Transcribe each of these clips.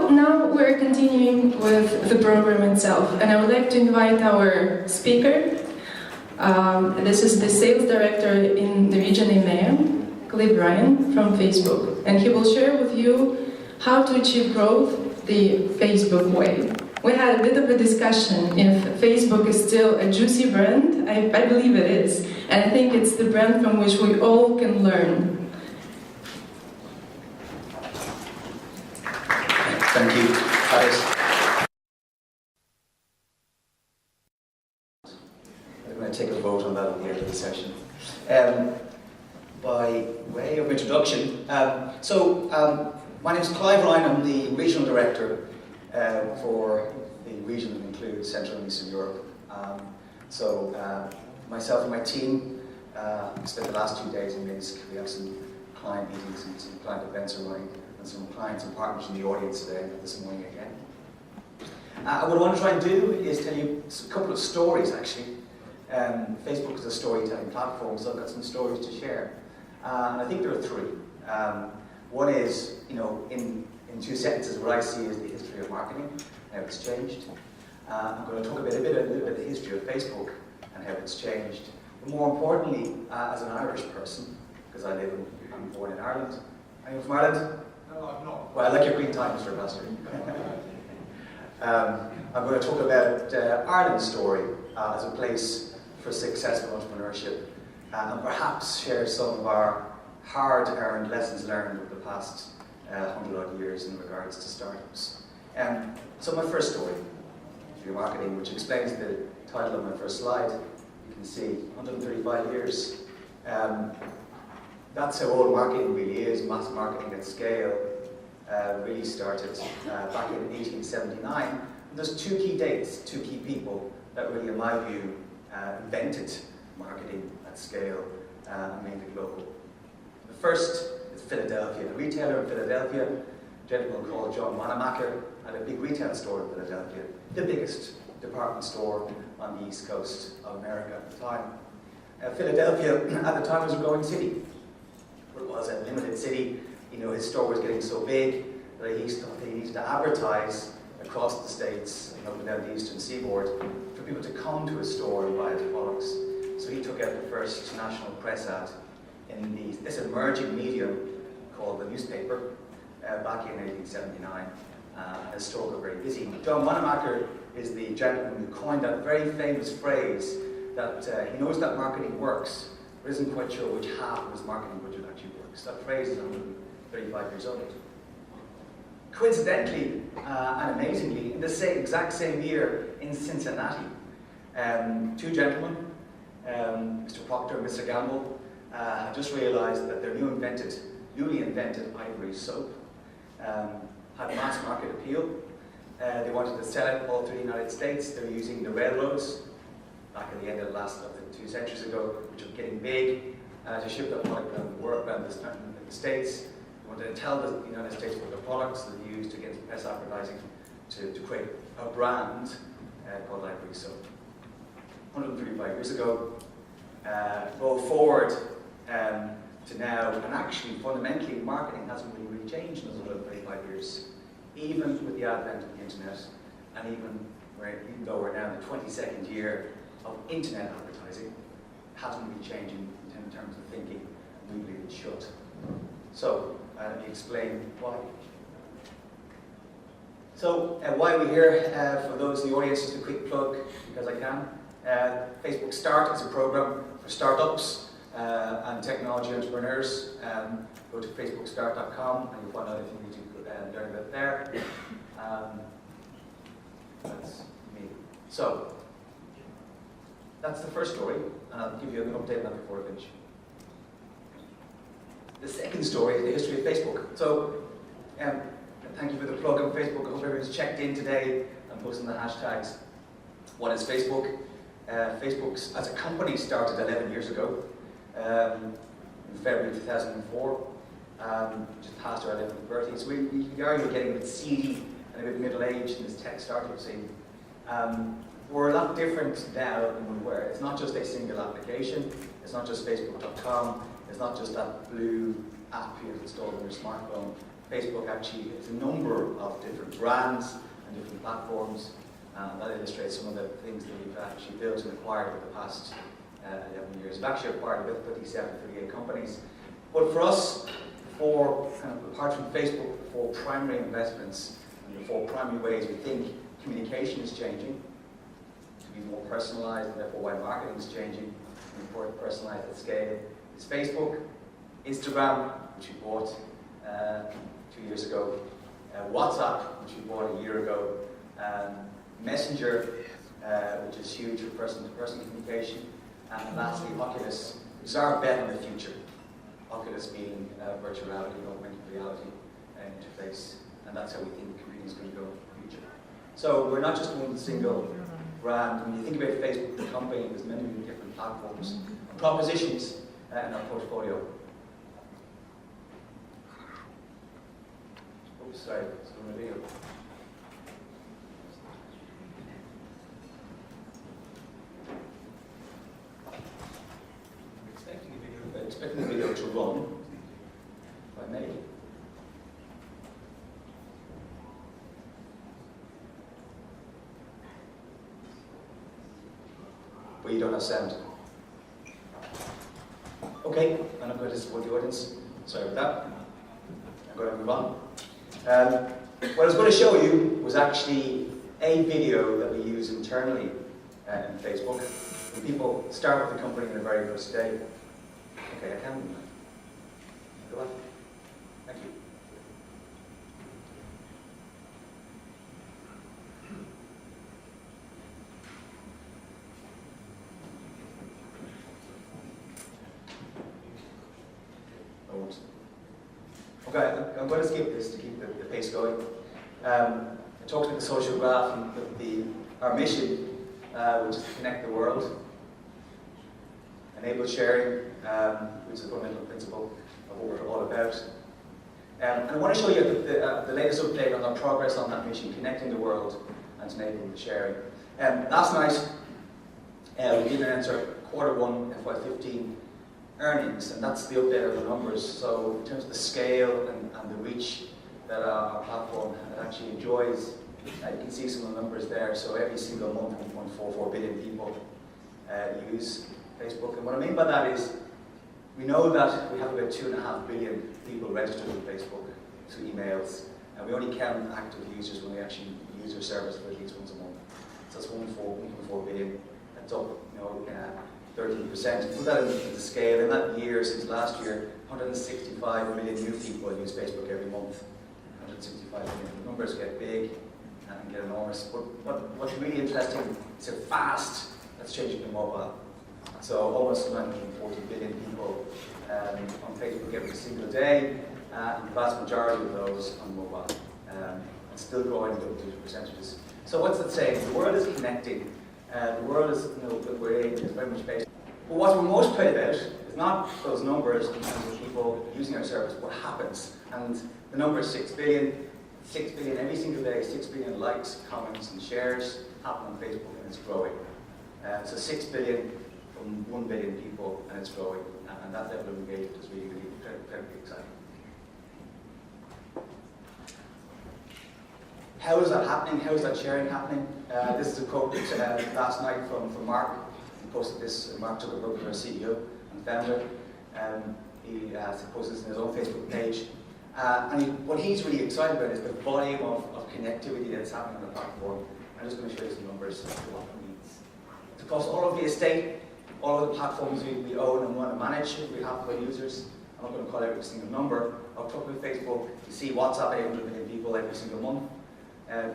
So now we're continuing with the program itself, and I would like to invite our speaker. This is the sales director in the region EMEA, Cliff Ryan from Facebook, and he will share with you how to achieve growth the Facebook way. We had a bit of a discussion if Facebook is still a juicy brand. I believe it is, and I think it's the brand from which we all can learn. Thank you, Alice. I'm going to take a vote on that at the end of the session. By way of introduction, my name is Clive Ryan. I'm the regional director for the region that includes Central and Eastern Europe. Myself and my team spent the last 2 days in Minsk. We have some client meetings and some client events are running, and some clients and partners in the audience today this morning again. What I want to try and do is tell you a couple of stories, actually. Facebook is a storytelling platform, so I've got some stories to share. And I think there are three. One is, in 2 sentences, what I see is the history of marketing, how it's changed. I'm going to talk a little bit of the history of Facebook and how it's changed. But more importantly, as an Irish person, because I'm born in Ireland. Are you from Ireland? No, I'm not. Well, I like your green tie, Mr. Ambassador. I'm going to talk about Ireland's story as a place for successful entrepreneurship, and perhaps share some of our hard-earned lessons learned over the past 100-odd years in regards to startups. So my first story, history of marketing, which explains the title of my first slide. You can see 135 years. That's how old marketing really is. Mass marketing at scale really started back in 1879. And there's 2 key dates, 2 key people that really, in my view, invented marketing at scale and made it global. The first is Philadelphia. A retailer in Philadelphia, a gentleman called John Wanamaker, had a big retail store in Philadelphia, the biggest department store on the East Coast of America at the time. Philadelphia at the time was a growing city. It was a limited city. His store was getting so big that he needed to advertise across the states, up and down the eastern seaboard, for people to come to his store and buy his products. So he took out the first national press ad in this emerging medium called the newspaper back in 1879. His store got very busy. John Wanamaker is the gentleman who coined that very famous phrase that he knows that marketing works, but isn't quite sure which half of his marketing budget actually works. That phrase is 135 years old. Coincidentally and amazingly, in the exact same year in Cincinnati, 2 gentlemen, Mr. Proctor and Mr. Gamble, had just realized that their newly invented ivory soap had mass market appeal. They wanted to sell it all through the United States. They were using the railroads back at the end of the 2 centuries ago, which were getting big, to ship that product around the world, around the States. They wanted to tell the United States what their products that they used against press advertising to create a brand called ivory soap. 135 years ago. Go forward to now, and actually fundamentally marketing hasn't really changed in those 135 years, even with the advent of the internet, and even though we're now in the 22nd year of internet advertising, hasn't really changed in terms of thinking, and we believe it should. So let me explain why. So why are we here? For those in the audience, just a quick plug, because I can. Facebook Start is a program for startups and technology entrepreneurs. Go to facebookstart.com and you'll find out if you need to learn about there. That's me. So, that's the first story, and I'll give you an update on that before I finish. The second story is the history of Facebook. So, thank you for the plug on Facebook. I hope everyone's checked in today and posting the hashtags. What is Facebook? Facebook, as a company, started 11 years ago, in February 2004. Just passed our 11th birthday. So we are getting a bit seedy and a bit middle-aged in this tech startup scene. We're a lot different now than we were. It's not just a single application. It's not just Facebook.com. It's not just that blue app you installed on your smartphone. Facebook actually is a number of different different brands and different platforms. And that illustrates some of the things that we've actually built and acquired over the past 11 years. We've actually acquired about 38 companies. But for us, apart from Facebook, the four primary investments and the four primary ways we think communication is changing to be more personalized, and therefore why marketing is changing and more personalized at scale, is Facebook, Instagram, which we bought 2 years ago, WhatsApp, which we bought a year ago, Messenger, which is huge for person-to-person communication, and lastly Oculus, which is our bet on the future. Oculus being virtual reality, augmented reality interface, and that's how we think computing is going to go in the future. So we're not just one single brand. When you think about Facebook, the company, there's many different platforms and propositions in our portfolio. Oops, sorry, it's on the video. Expecting the video to run, if I may. But you don't have sound. Okay, and I'm going to disappoint the audience. Sorry about that. I'm going to move on. What I was going to show you was actually a video that we use internally in Facebook. When people start with the company in the very first day. Okay, I can. Go on. Thank you. I won't. Okay, I'm going to skip this to keep the pace going. I talked about the social graph and our mission, which is to connect the world. Enable sharing, which is a fundamental principle of what we're all about. And I want to show you the latest update on our progress on that mission, connecting the world and enabling the sharing. Last night, we did announce our Q1 FY15 earnings, and that's the update of the numbers. So in terms of the scale and the reach that our platform actually enjoys, you can see some of the numbers there. So every single month, 1.44 billion people use Facebook. And what I mean by that is, we know that we have about 2.5 billion people registered with Facebook through emails, and we only count active users when we actually use our service for at least once a month. So that's 1.4 billion. That's up, 13%. Put that into scale. In that year, since last year, 165 million new people use Facebook every month. 165 million. The numbers get big and get enormous. But what's really interesting is how fast that's changing to mobile. So almost 940 billion people on Facebook every single day, and the vast majority of those on mobile. And still growing double-digit percentages. So what's that saying? The world is connecting. The world is, we're in, it's very much based. But what we're most proud about is not those numbers in terms of people using our service, what happens. And the number is 6 billion. 6 billion every single day, 6 billion likes, comments, and shares happen on Facebook, and it's growing. So 6 billion from 1 billion people, and it's growing. And that level of engagement is really, really incredibly exciting. How is that happening? How is that sharing happening? This is a quote last night from Mark. He posted this. Mark Zuckerberg, our CEO and founder. He posted this on his own Facebook page. What he's really excited about is the volume of connectivity that's happening on the platform. I'm just going to show you some numbers of what that means. It's across all of the estate, all of the platforms we own and want to manage on behalf of our users. I'm not going to call out every single number. I'll talk about Facebook. You see WhatsApp, 800 million people every single month.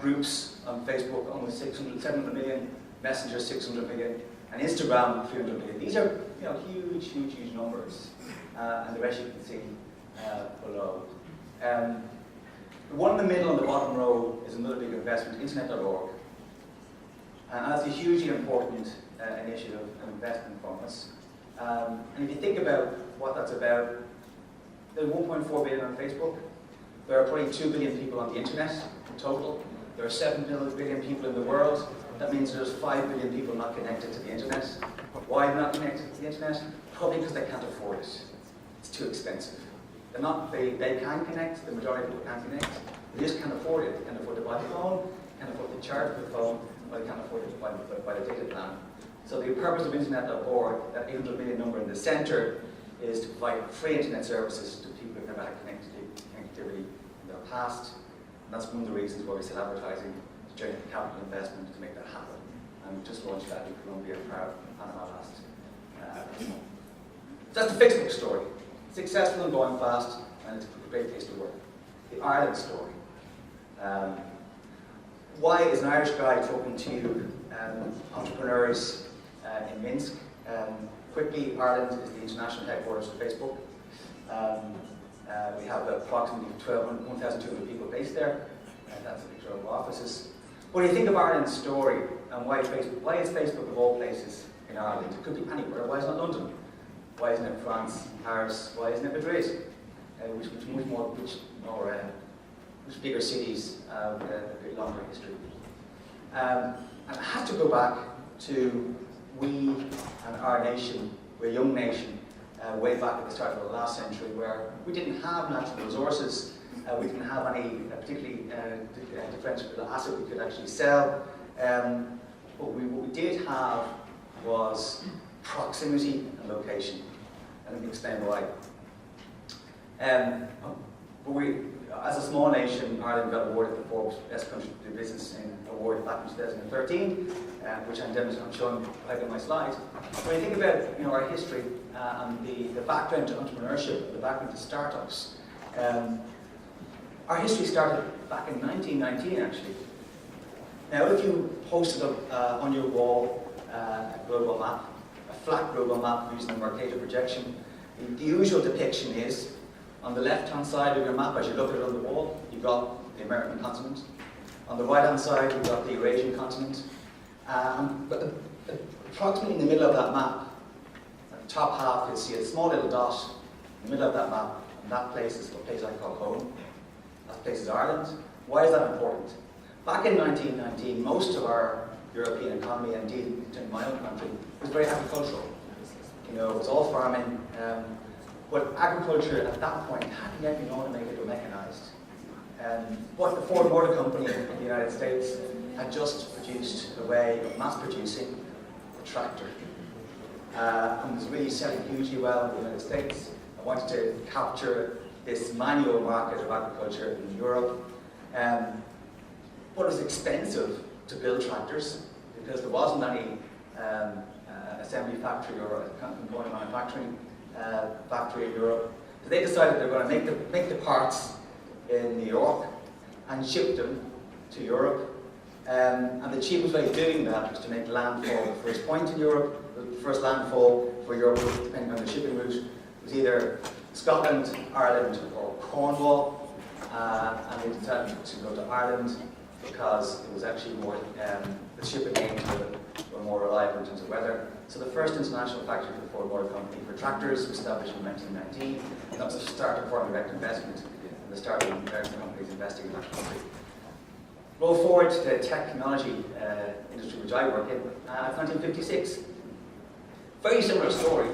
Groups on Facebook, almost 700 million. Messenger, 600 million. And Instagram, 300 million. These are huge numbers. And the rest you can see below. The one in the middle on the bottom row is another big investment, internet.org. And that's a hugely important initiative and investment from us. And if you think about what that's about, there's 1.4 billion on Facebook. There are probably 2 billion people on the internet in total. There are 7 billion people in the world. That means there's 5 billion people not connected to the internet. Why not connected to the internet? Probably because they can't afford it. It's too expensive. They can connect, the majority of people can't connect. They just can't afford it. They can't afford to buy the phone, can't afford to charge the phone, or they can't afford to buy the data plan. So the purpose of Internet.org, that 800 million number in the center, is to provide free internet services to people who've never had connectivity in their past. And that's one of the reasons why we sell advertising, to generate capital investment to make that happen. And we just launched that in Colombia and Panama last month. That's the Facebook story. Successful and going fast, and it's a great place to work. The Ireland story. Why is an Irish guy talking to entrepreneurs in Minsk? Quickly, Ireland is the international headquarters of Facebook. We have approximately 1,200 people based there. That's a picture of offices. When you think of Ireland's story and why is Facebook of all places in Ireland? It could be anywhere. Why is it not London? Why isn't it France, Paris? Why isn't it Madrid? Which bigger cities have a bit longer history? And I have to go back to we and our nation, we're a young nation, way back at the start of the last century, where we didn't have natural resources, we didn't have any particularly differentiable asset we could actually sell. What we did have was proximity and location. And let me explain why. As a small nation, Ireland got awarded the Forbes Best Country to Do Business in award back in 2013, which I'm showing right on my slide. When you think about our history and the background to entrepreneurship, the background to startups, our history started back in 1919, actually. Now, if you posted up on your wall a global map, a flat global map using a Mercator projection, the usual depiction is on the left-hand side of your map, as you look at it on the wall, you've got the American continent. On the right-hand side, you've got the Eurasian continent. But approximately in the middle of that map, at the top half, you'll see a small little dot in the middle of that map, and that place is a place I call home. That place is Ireland. Why is that important? Back in 1919, most of our European economy, and indeed in my own country, was very agricultural. It was all farming. But agriculture at that point hadn't yet been automated or mechanized. What the Ford Motor Company in the United States had just produced a way of mass producing a tractor. And was really selling hugely well in the United States. I wanted to capture this manual market of agriculture in Europe. But it was expensive to build tractors because there wasn't any assembly factory or component manufacturing factory in Europe. So they decided they're going to make the parts in New York and ship them to Europe. And the cheapest way of doing that was to make landfall. The first point in Europe, the first landfall for Europe, depending on the shipping route, was either Scotland, Ireland, or Cornwall. And they decided to go to Ireland because it was actually more, the shipping lanes were more reliable in terms of weather. So the first international factory for the Ford Motor Company for tractors was established in 1919. And that was the start of foreign direct investment and the start of American companies investing in that country. Roll forward to the technology industry which I work in, 1956. Very similar story.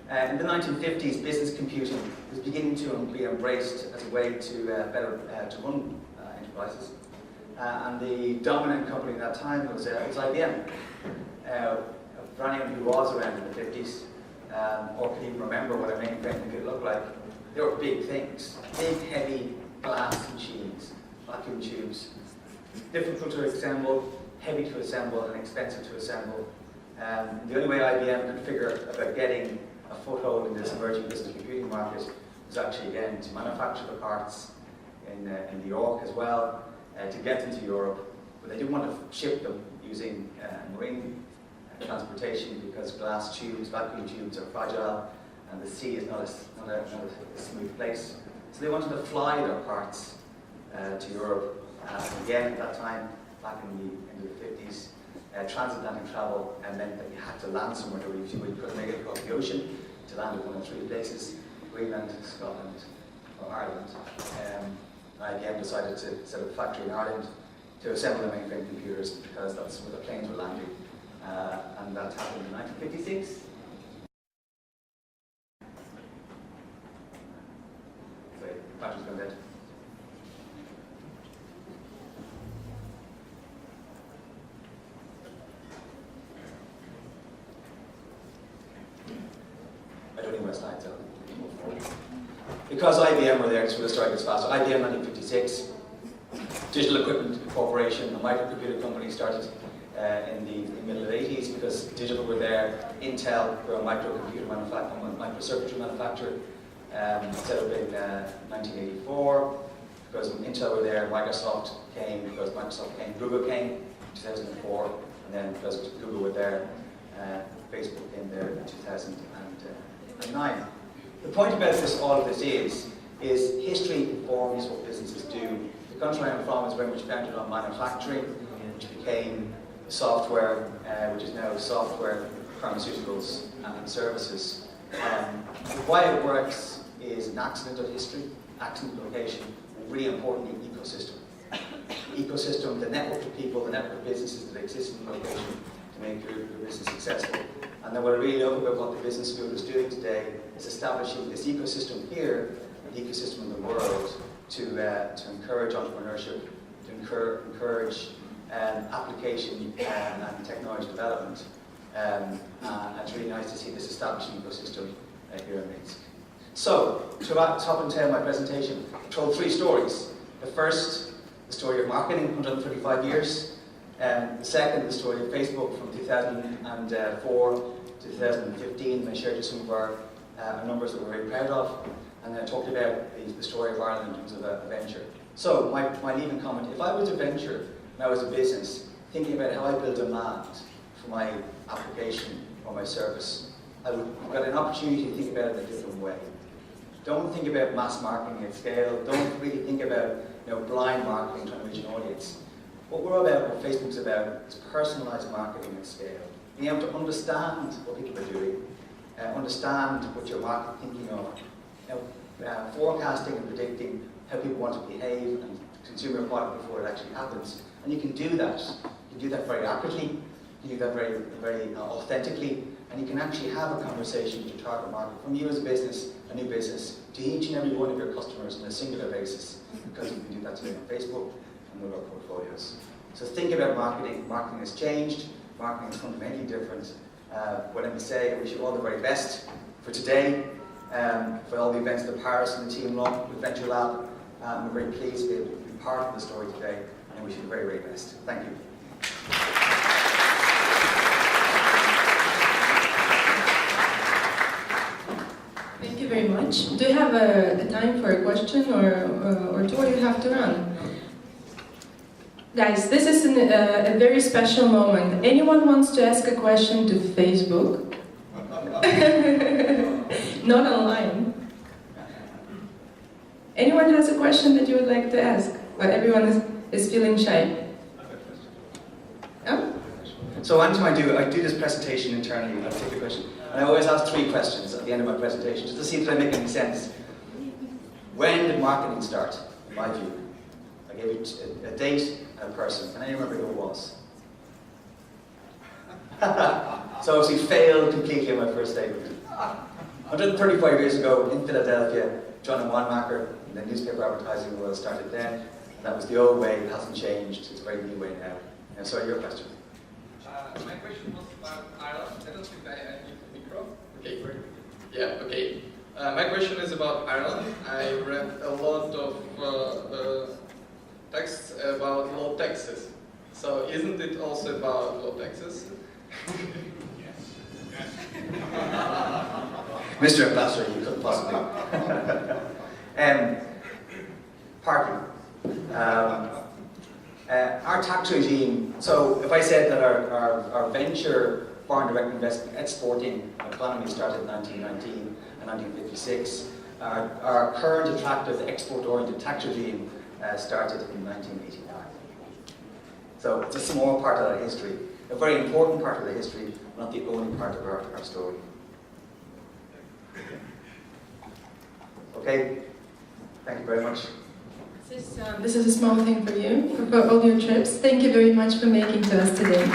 In the 1950s, business computing was beginning to be embraced as a way to better to run enterprises. And the dominant company at that time was IBM. For anyone who was around in the 50s, or can even remember what a mainframe could look like, they were big things. Big, heavy glass machines, vacuum tubes. Difficult to assemble, heavy to assemble, and expensive to assemble. The only way IBM could figure about getting a foothold in this emerging business computing market was actually, again, to manufacture the parts in New York as well, to get them to Europe. But they didn't want to ship them using marine transportation because glass tubes, vacuum tubes are fragile, and the sea is not a smooth place. So they wanted to fly their parts to Europe. Again, at that time, back in the 50s, transatlantic travel meant that you had to land somewhere to reach you. You couldn't make it across the ocean to land at one of three places: Greenland, Scotland, or Ireland. IBM decided to set up a factory in Ireland to assemble the mainframe computers because that's where the planes were landing. And that happened in 1956. Sorry, the battery's gone dead. my slides up. Because IBM were there, so we'll start this fast. So IBM 1956, Digital Equipment Corporation, a microcomputer company, started in the middle of the 80s because Digital were there. Intel were a microcomputer manufacturer, microcircuitry manufacturer, set up in 1984. Because when Intel were there, Microsoft came. Because Microsoft came, Google came in 2004. And then because Google were there, Facebook came there in 2009. The point about all of this is history informs what businesses do. The country I'm from is very much founded on manufacturing, which became software, which is now software, pharmaceuticals, and services. Why it works is an accident of history, accident of location, and really importantly, ecosystem. Ecosystem, the network of people, the network of businesses that exist in the location to make your business successful. And then what I really love about what the business school is doing today is establishing this ecosystem here, and the ecosystem in the world, to encourage entrepreneurship, to encourage application and technology development. And it's really nice to see this establishing ecosystem here in BEL.BIZ. So, to top and tail my presentation, I told 3 stories. The first, the story of marketing, 135 years. The second, the story of Facebook from 2004 to 2015. And I shared just some of our numbers that we're very proud of. And then I talked about the story of Ireland in terms of a venture. So, my leaving comment, if I was a venture and I was a business, thinking about how I build demand for my application or my service, I've got an opportunity to think about it in a different way. Don't think about mass marketing at scale. Don't really think about blind marketing trying to reach an audience. What we're about, what Facebook's about, is personalized marketing at scale. Being able to understand what people are doing, understand what your market is thinking of, forecasting and predicting how people want to behave and consume your product before it actually happens. And you can do that. You can do that very accurately, you can do that very, very authentically, and you can actually have a conversation with your target market, from you as a business, a new business, to each and every one of your customers on a singular basis, because you can do that today on Facebook and with our portfolios. So think about marketing. Marketing has changed. Marketing is fundamentally different. What I say, I wish you all the very best for today, for all the events that Paris and the team run with Venture Lab. We're very pleased to be able to be part of the story today, and I wish you the very, very best. Thank you. Thank you very much. Do you have a time for a question or two, or you have to run? Guys, this is a very special moment. Anyone wants to ask a question to Facebook? Not online. Anyone has a question that you would like to ask? But everyone is feeling shy. Oh? So one time I do this presentation internally, and I take a question. And I always ask 3 questions at the end of my presentation, just to see if they make any sense. When did marketing start, in my view? I gave you a date and a person. Can anyone remember who it was? So obviously failed completely in my first statement. 135 years ago in Philadelphia, John and Wanamaker, the newspaper advertising world started then. And that was the old way, it hasn't changed, it's a very new way now. And sorry, your question. My question was about Ireland. I don't think I need the micro. Okay, great. Yeah, okay. My question is about Ireland. I read a lot of texts about low taxes. So isn't it also about low taxes? Yes. Mr. Ambassador, you couldn't possibly. Partly. Our tax regime, so if I said that our venture foreign direct investment exporting economy started in 1919 and 1956, our current attractive export-oriented tax regime started in 1989. So it's a small part of that history, a very important part of the history, not the only part of our story. Okay, thank you very much. This is a small thing for you, for all your trips. Thank you very much for making to us today.